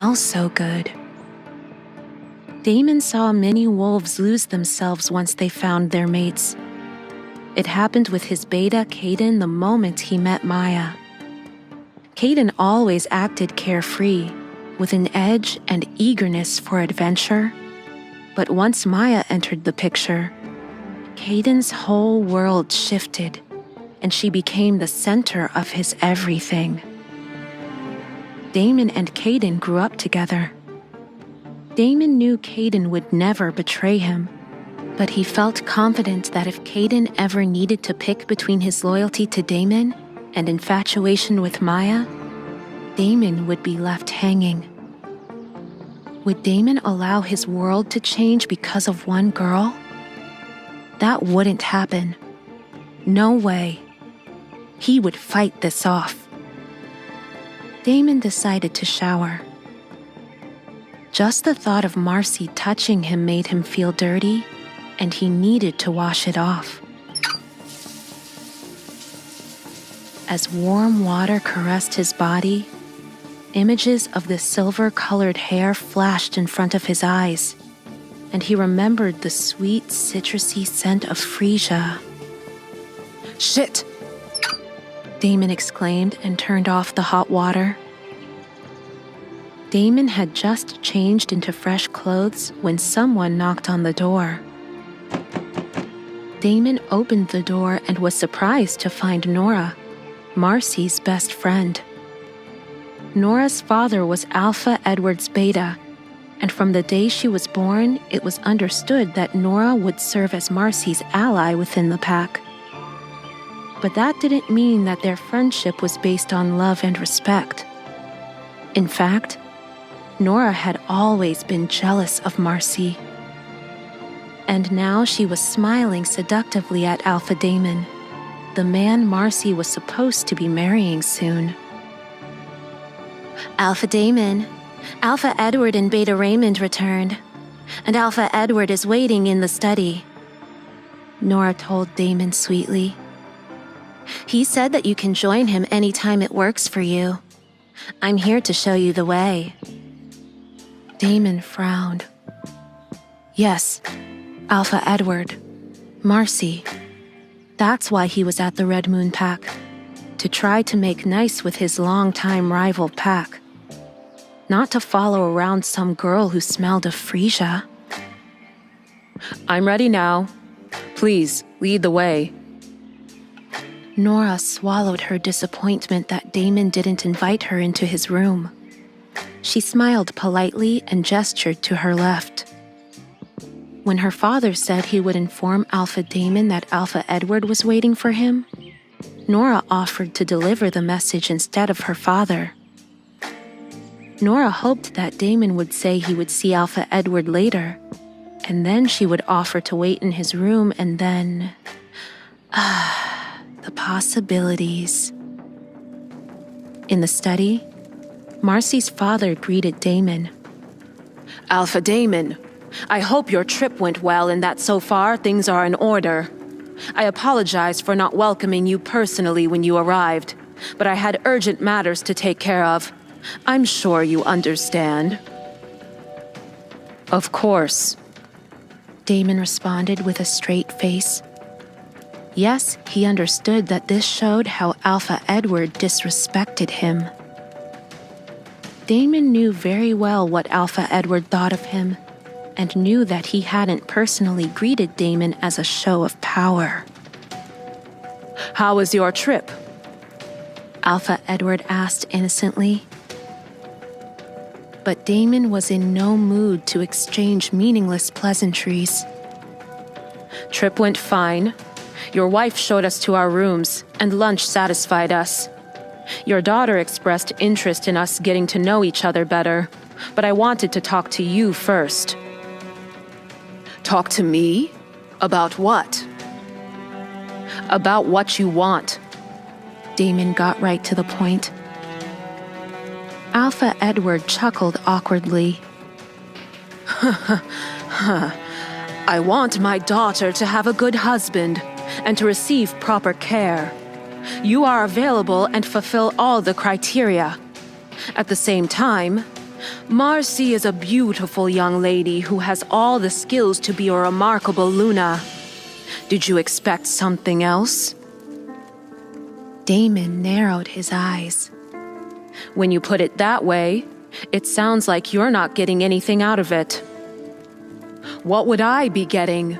smells so good. Damon saw many wolves lose themselves once they found their mates. It happened with his beta, Caden, the moment he met Maya. Caden always acted carefree, with an edge and eagerness for adventure. But once Maya entered the picture, Caden's whole world shifted, and she became the center of his everything. Damon and Caden grew up together. Damon knew Caden would never betray him, but he felt confident that if Caden ever needed to pick between his loyalty to Damon and infatuation with Maya, Damon would be left hanging. Would Damon allow his world to change because of one girl? That wouldn't happen. No way. He would fight this off. Damon decided to shower. Just the thought of Marcy touching him made him feel dirty, and he needed to wash it off. As warm water caressed his body, images of the silver-colored hair flashed in front of his eyes, and he remembered the sweet, citrusy scent of freesia. "Shit!" Damon exclaimed and turned off the hot water. Damon had just changed into fresh clothes when someone knocked on the door. Damon opened the door and was surprised to find Nora, Marcy's best friend. Nora's father was Alpha Edward's beta, and from the day she was born, it was understood that Nora would serve as Marcy's ally within the pack. But that didn't mean that their friendship was based on love and respect. In fact, Nora had always been jealous of Marcy. And now she was smiling seductively at Alpha Damon, the man Marcy was supposed to be marrying soon. "Alpha Damon, Alpha Edward and Beta Raymond returned, and Alpha Edward is waiting in the study," Nora told Damon sweetly. "He said that you can join him anytime it works for you. I'm here to show you the way." Damon frowned. Yes, Alpha Edward, Marcy. That's why he was at the Red Moon Pack, to try to make nice with his longtime rival pack. Not to follow around some girl who smelled of freesia. "I'm ready now. Please, lead the way." Nora swallowed her disappointment that Damon didn't invite her into his room. She smiled politely and gestured to her left. When her father said he would inform Alpha Damon that Alpha Edward was waiting for him, Nora offered to deliver the message instead of her father. Nora hoped that Damon would say he would see Alpha Edward later, and then she would offer to wait in his room, and then... the possibilities. In the study, Marcy's father greeted Damon. "Alpha Damon, I hope your trip went well and that so far things are in order. I apologize for not welcoming you personally when you arrived, but I had urgent matters to take care of. I'm sure you understand." "Of course," Damon responded with a straight face. Yes, he understood that this showed how Alpha Edward disrespected him. Damon knew very well what Alpha Edward thought of him, and knew that he hadn't personally greeted Damon as a show of power. "How was your trip?" Alpha Edward asked innocently. But Damon was in no mood to exchange meaningless pleasantries. "Trip went fine. Your wife showed us to our rooms, and lunch satisfied us. Your daughter expressed interest in us getting to know each other better, but I wanted to talk to you first." "Talk to me? About what?" "About what you want." Damon got right to the point. Alpha Edward chuckled awkwardly. "I want my daughter to have a good husband and to receive proper care. You are available and fulfill all the criteria. At the same time, Marcy is a beautiful young lady who has all the skills to be a remarkable Luna. Did you expect something else? Damon narrowed his eyes. When you put it that way, it sounds like you're not getting anything out of it. What would I be getting?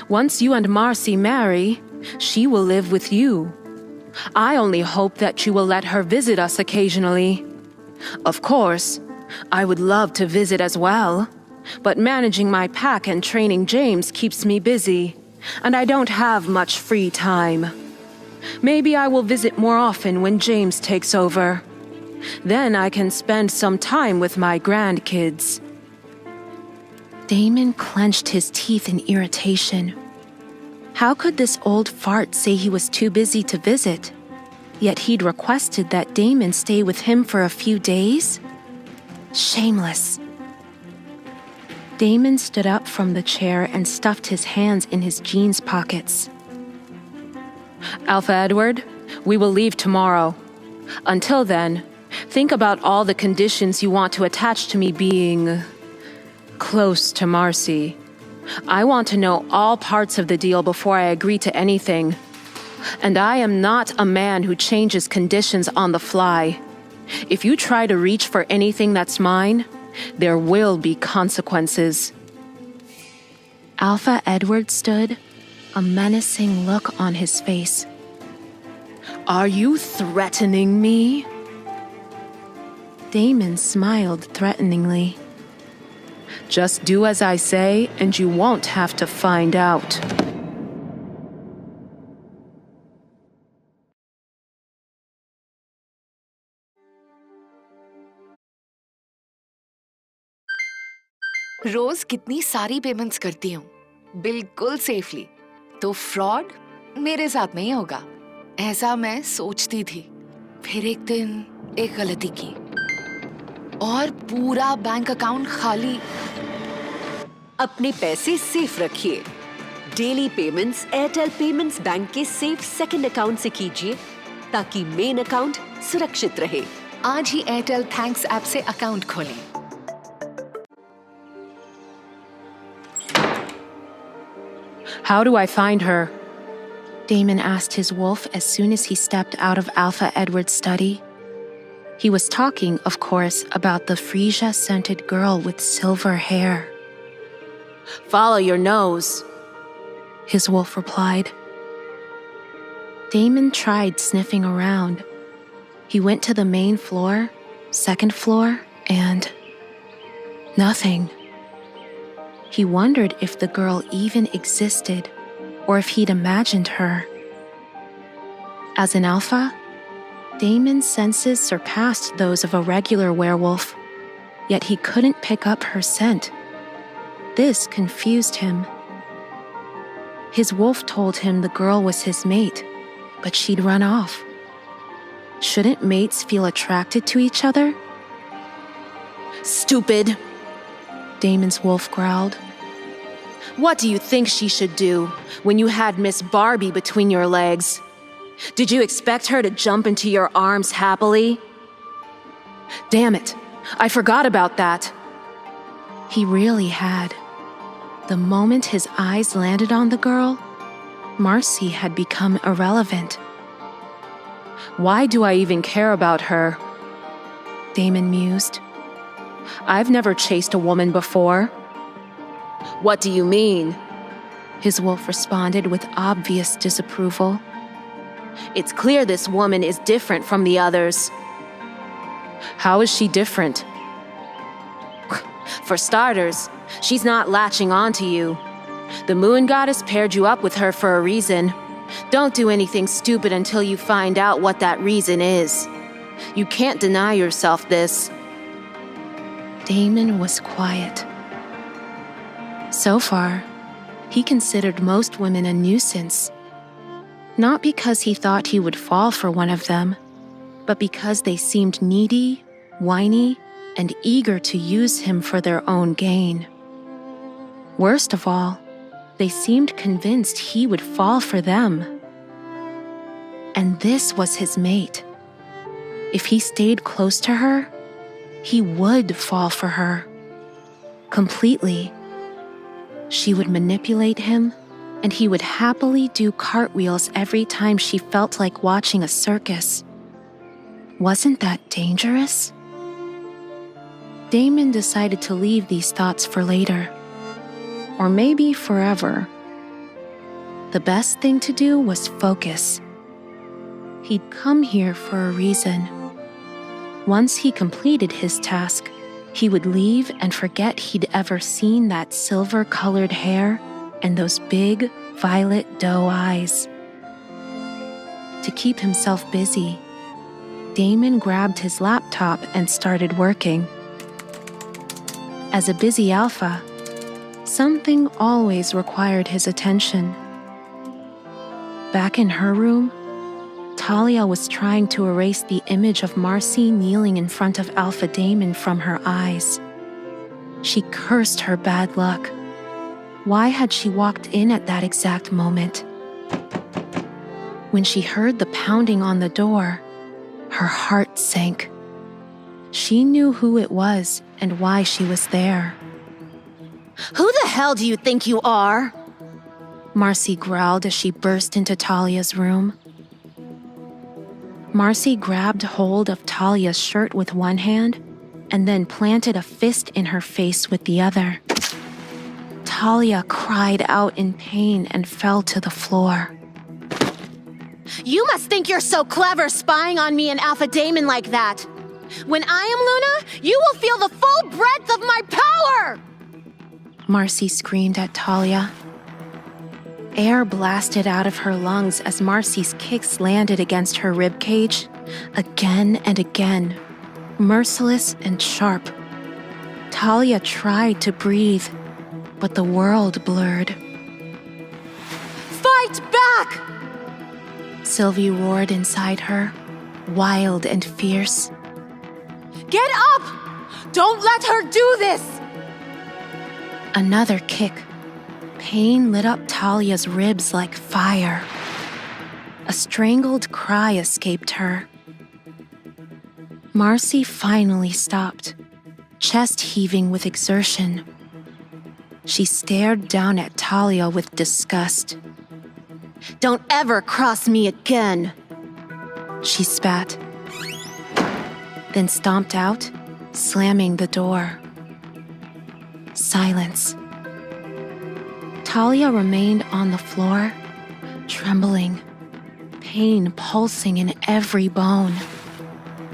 Once you and Marcy marry, she will live with you. I only hope that you will let her visit us occasionally. Of course, I would love to visit as well, but managing my pack and training James keeps me busy, and I don't have much free time. Maybe I will visit more often when James takes over. Then I can spend some time with my grandkids. Damon clenched his teeth in irritation. How could this old fart say he was too busy to visit? Yet he'd requested that Damon stay with him for a few days? Shameless. Damon stood up from the chair and stuffed his hands in his jeans pockets. Alpha Edward, we will leave tomorrow. Until then, think about all the conditions you want to attach to me being close to Marcy. I want to know all parts of the deal before I agree to anything. And I am not a man who changes conditions on the fly. If you try to reach for anything that's mine, there will be consequences. Alpha Edward stood, a menacing look on his face. Are you threatening me? Damon smiled threateningly. Just do as I say, and you won't have to find out. रोज कितनी सारी payments करती हूँ, बिल्कुल safely. तो fraud मेरे साथ नहीं होगा, ऐसा मैं सोचती थी। फिर एक दिन एक गलती की और पूरा बैंक अकाउंट खाली। अपने पैसे सेफ रखिए। Daily payments Airtel payments bank के सेफ सेकंड अकाउंट से कीजिए ताकि मेन अकाउंट सुरक्षित रहे। आज ही एयरटेल थैंक्स ऐप से अकाउंट खोलें। How do I find her? Damon asked his wolf as soon as he stepped out of Alpha Edward's study. He was talking, of course, about the freesia-scented girl with silver hair. Follow your nose, his wolf replied. Damon tried sniffing around. He went to the main floor, second floor, and nothing. He wondered if the girl even existed, or if he'd imagined her. As an alpha, Damon's senses surpassed those of a regular werewolf, yet he couldn't pick up her scent. This confused him. His wolf told him the girl was his mate, but she'd run off. Shouldn't mates feel attracted to each other? Stupid, Damon's wolf growled. What do you think she should do when you had Miss Barbie between your legs? Did you expect her to jump into your arms happily? Damn it, I forgot about that. He really had. The moment his eyes landed on the girl, Marcy had become irrelevant. Why do I even care about her? Damon mused. I've never chased a woman before. What do you mean? His wolf responded with obvious disapproval. It's clear this woman is different from the others. How is she different? For starters, she's not latching on to you. The moon goddess paired you up with her for a reason. Don't do anything stupid until you find out what that reason is. You can't deny yourself this. Damon was quiet. So far, he considered most women a nuisance. Not because he thought he would fall for one of them, but because they seemed needy, whiny, and eager to use him for their own gain. Worst of all, they seemed convinced he would fall for them. And this was his mate. If he stayed close to her, he would fall for her. Completely. She would manipulate him, and he would happily do cartwheels every time she felt like watching a circus. Wasn't that dangerous? Damon decided to leave these thoughts for later. Or maybe forever. The best thing to do was focus. He'd come here for a reason. Once he completed his task, he would leave and forget he'd ever seen that silver-colored hair and those big, violet doe eyes. To keep himself busy, Damon grabbed his laptop and started working. As a busy alpha, something always required his attention. Back in her room, Talia was trying to erase the image of Marcy kneeling in front of Alpha Damon from her eyes. She cursed her bad luck. Why had she walked in at that exact moment? When she heard the pounding on the door, her heart sank. She knew who it was and why she was there. Who the hell do you think you are? Marcy growled as she burst into Talia's room. Marcy grabbed hold of Talia's shirt with one hand and then planted a fist in her face with the other. Talia cried out in pain and fell to the floor. You must think you're so clever spying on me and Alpha Damon like that. When I am Luna, you will feel the full breadth of my power! Marcy screamed at Talia. Air blasted out of her lungs as Marcy's kicks landed against her ribcage, again and again, merciless and sharp. Talia tried to breathe, but the world blurred. Fight back! Sylvie roared inside her, wild and fierce. Get up! Don't let her do this! Another kick. Pain lit up Talia's ribs like fire. A strangled cry escaped her. Marcy finally stopped, chest heaving with exertion. She stared down at Talia with disgust. Don't ever cross me again! She spat, then stomped out, slamming the door. Silence. Talia remained on the floor, trembling, pain pulsing in every bone.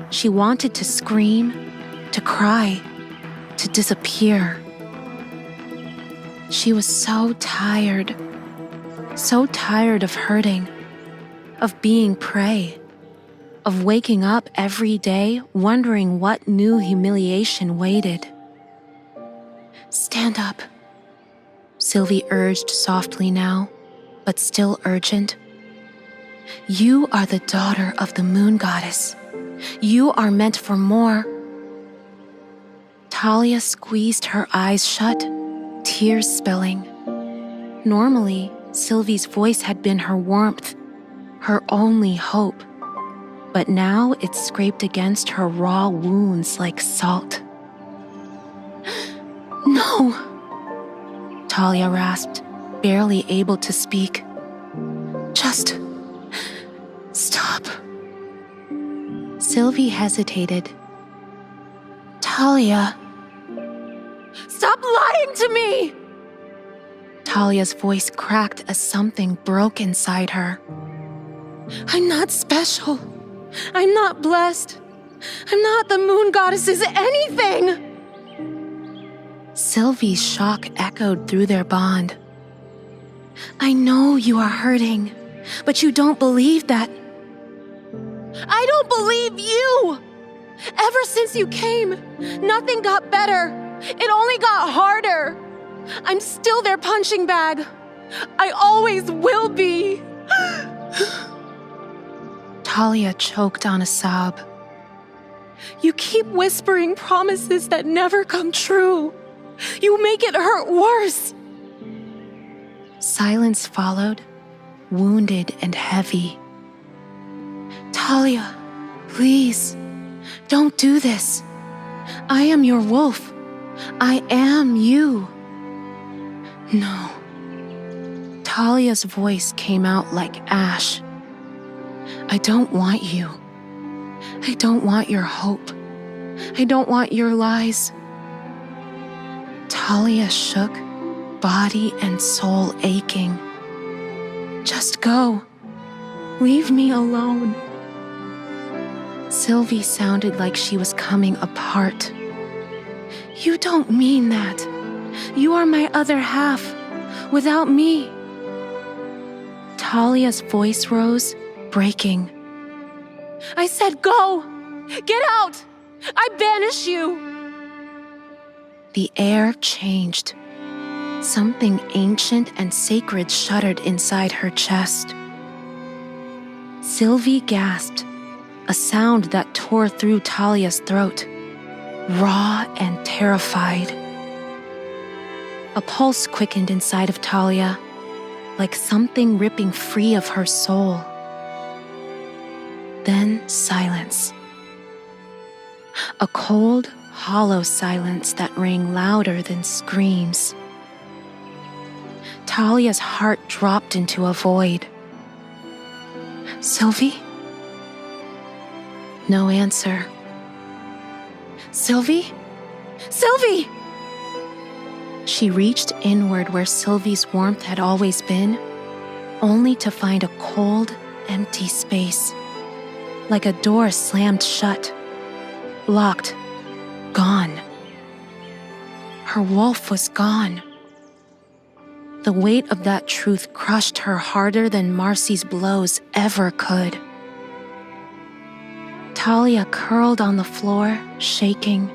She wanted to scream, to cry, to disappear. She was so tired of hurting, of being prey, of waking up every day wondering what new humiliation waited. Stand up, Sylvie urged softly now, but still urgent. You are the daughter of the moon goddess. You are meant for more. Talia squeezed her eyes shut, tears spilling. Normally, Sylvie's voice had been her warmth, her only hope. But now it scraped against her raw wounds like salt. No! Talia rasped, barely able to speak. Just stop. Sylvie hesitated. Talia. Stop lying to me! Talia's voice cracked as something broke inside her. I'm not special. I'm not blessed. I'm not the moon goddess's anything! Sylvie's shock echoed through their bond. I know you are hurting, but you don't believe that. I don't believe you! Ever since you came, nothing got better. It only got harder. I'm still their punching bag. I always will be. Talia choked on a sob. You keep whispering promises that never come true. You make it hurt worse. Silence followed, wounded and heavy. Talia, please, don't do this. I am your wolf. I am you. No. Talia's voice came out like ash. I don't want you. I don't want your hope. I don't want your lies. Talia shook, body and soul aching. Just go. Leave me alone. Sylvie sounded like she was coming apart. You don't mean that. You are my other half. Without me. Talia's voice rose, breaking. I said go! Get out! I banish you! The air changed. Something ancient and sacred shuddered inside her chest. Sylvie gasped, a sound that tore through Talia's throat, raw and terrified. A pulse quickened inside of Talia, like something ripping free of her soul. Then silence. A cold, hollow silence that rang louder than screams. Talia's heart dropped into a void. Sylvie? No answer. Sylvie? Sylvie! She reached inward where Sylvie's warmth had always been, only to find a cold, empty space, like a door slammed shut, locked, gone. Her wolf was gone. The weight of that truth crushed her harder than Marcy's blows ever could. Talia curled on the floor, shaking.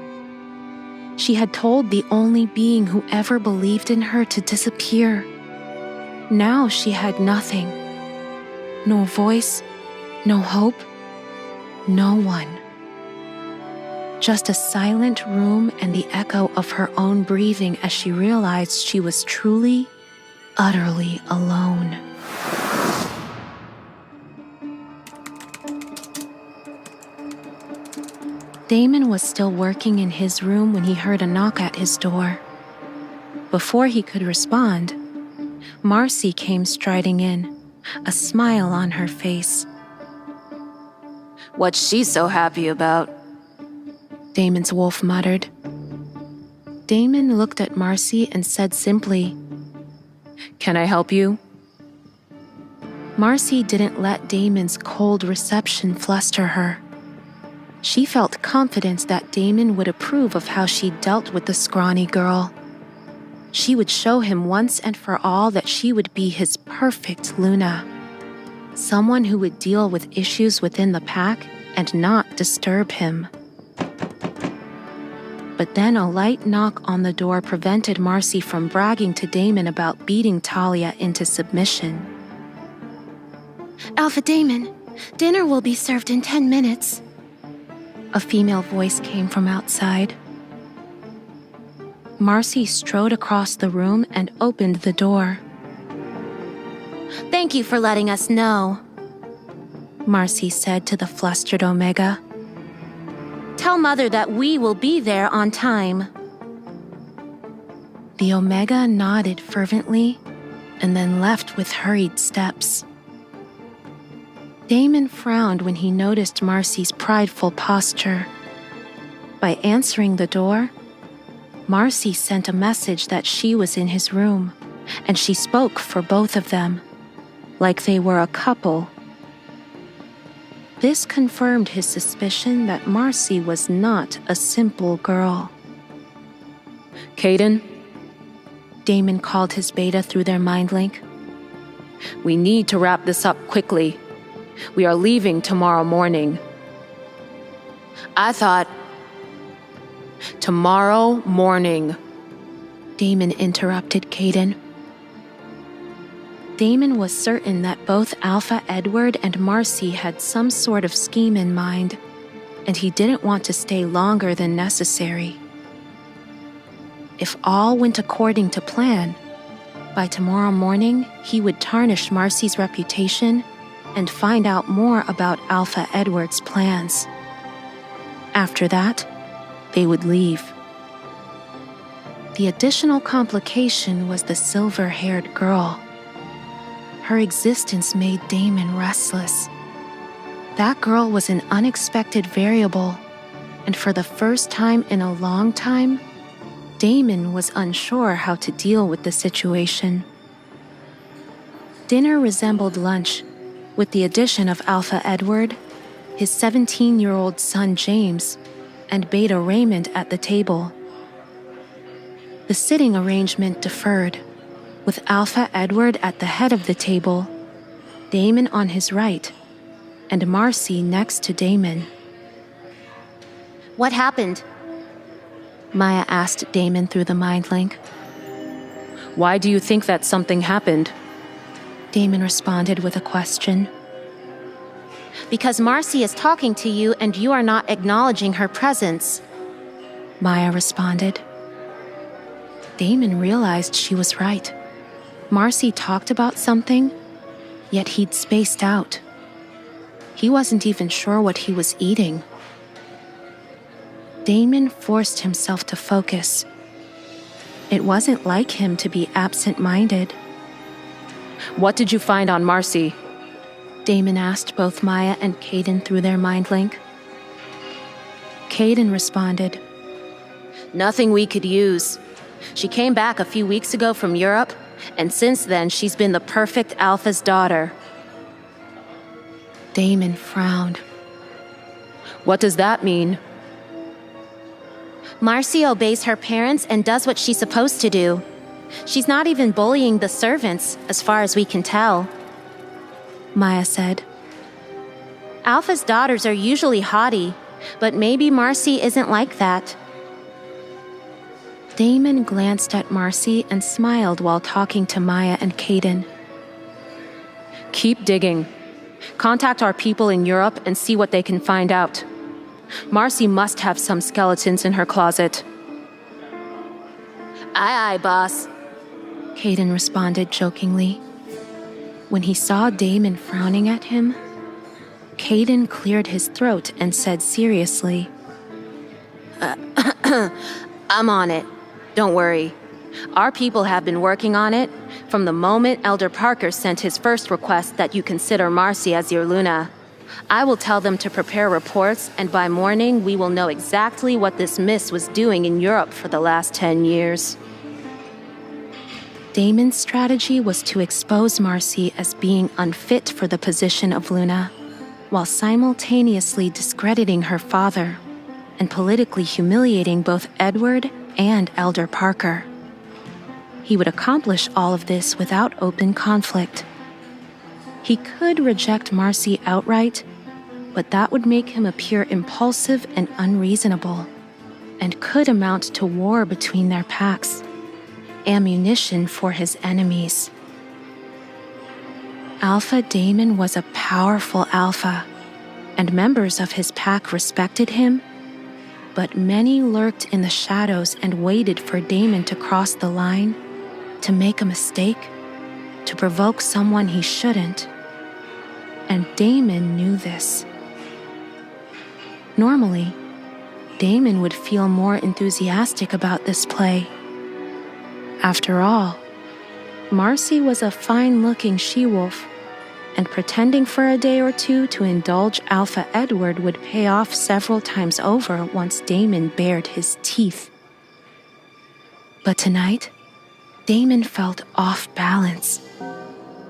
She had told the only being who ever believed in her to disappear. Now she had nothing. No voice, no hope, no one. Just a silent room and the echo of her own breathing as she realized she was truly, utterly alone. Damon was still working in his room when he heard a knock at his door. Before he could respond, Marcy came striding in, a smile on her face. What's she so happy about? Damon's wolf muttered. Damon looked at Marcy and said simply, Can I help you? Marcy didn't let Damon's cold reception fluster her. She felt confident that Damon would approve of how she dealt with the scrawny girl. She would show him once and for all that she would be his perfect Luna. Someone who would deal with issues within the pack and not disturb him. But then a light knock on the door prevented Marcy from bragging to Damon about beating Talia into submission. Alpha Damon, dinner will be served in 10 minutes. A female voice came from outside. Marcy strode across the room and opened the door. Thank you for letting us know, Marcy said to the flustered Omega. Tell Mother that we will be there on time. The Omega nodded fervently and then left with hurried steps. Damon frowned when he noticed Marcy's prideful posture. By answering the door, Marcy sent a message that she was in his room, and she spoke for both of them, like they were a couple. This confirmed his suspicion that Marcy was not a simple girl. Caden? Damon called his beta through their mind link. We need to wrap this up quickly. We are leaving tomorrow morning. I thought... Tomorrow morning. Damon interrupted Caden. Damon was certain that both Alpha Edward and Marcy had some sort of scheme in mind, and he didn't want to stay longer than necessary. If all went according to plan, by tomorrow morning he would tarnish Marcy's reputation and find out more about Alpha Edward's plans. After that, they would leave. The additional complication was the silver-haired girl. Her existence made Damon restless. That girl was an unexpected variable, and for the first time in a long time, Damon was unsure how to deal with the situation. Dinner resembled lunch, with the addition of Alpha Edward, his 17-year-old son James, and Beta Raymond at the table. The sitting arrangement differed, with Alpha Edward at the head of the table, Damon on his right, and Marcy next to Damon. What happened? Maya asked Damon through the mind link. Why do you think that something happened? Damon responded with a question. Because Marcy is talking to you and you are not acknowledging her presence. Maya responded. Damon realized she was right. Marcy talked about something, yet he'd spaced out. He wasn't even sure what he was eating. Damon forced himself to focus. It wasn't like him to be absent-minded. What did you find on Marcy? Damon asked both Maya and Caden through their mind link. Caden responded. Nothing we could use. She came back a few weeks ago from Europe, and since then she's been the perfect Alpha's daughter. Damon frowned. What does that mean? Marcy obeys her parents and does what she's supposed to do. She's not even bullying the servants, as far as we can tell. Maya said. Alpha's daughters are usually haughty, but maybe Marcy isn't like that. Damon glanced at Marcy and smiled while talking to Maya and Caden. Keep digging. Contact our people in Europe and see what they can find out. Marcy must have some skeletons in her closet. Aye, boss. Caden responded jokingly. When he saw Damon frowning at him, Caden cleared his throat and said seriously, I'm on it. Don't worry. Our people have been working on it from the moment Elder Parker sent his first request that you consider Marcy as your Luna. I will tell them to prepare reports, and by morning we will know exactly what this miss was doing in Europe for the last 10 years. Damon's strategy was to expose Marcy as being unfit for the position of Luna, while simultaneously discrediting her father and politically humiliating both Edward and Elder Parker. He would accomplish all of this without open conflict. He could reject Marcy outright, but that would make him appear impulsive and unreasonable, and could amount to war between their packs, ammunition for his enemies. Alpha Damon was a powerful alpha, and members of his pack respected him, but many lurked in the shadows and waited for Damon to cross the line, to make a mistake, to provoke someone he shouldn't. And Damon knew this. Normally, Damon would feel more enthusiastic about this play. After all, Marcy was a fine-looking she-wolf, and pretending for a day or two to indulge Alpha Edward would pay off several times over once Damon bared his teeth. But tonight, Damon felt off balance,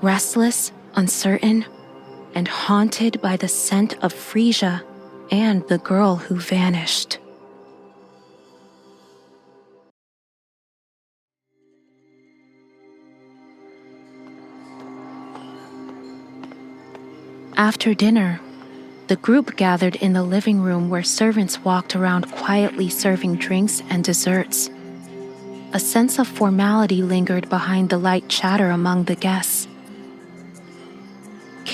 restless, uncertain, and haunted by the scent of Frisia and the girl who vanished. After dinner, the group gathered in the living room where servants walked around quietly serving drinks and desserts. A sense of formality lingered behind the light chatter among the guests.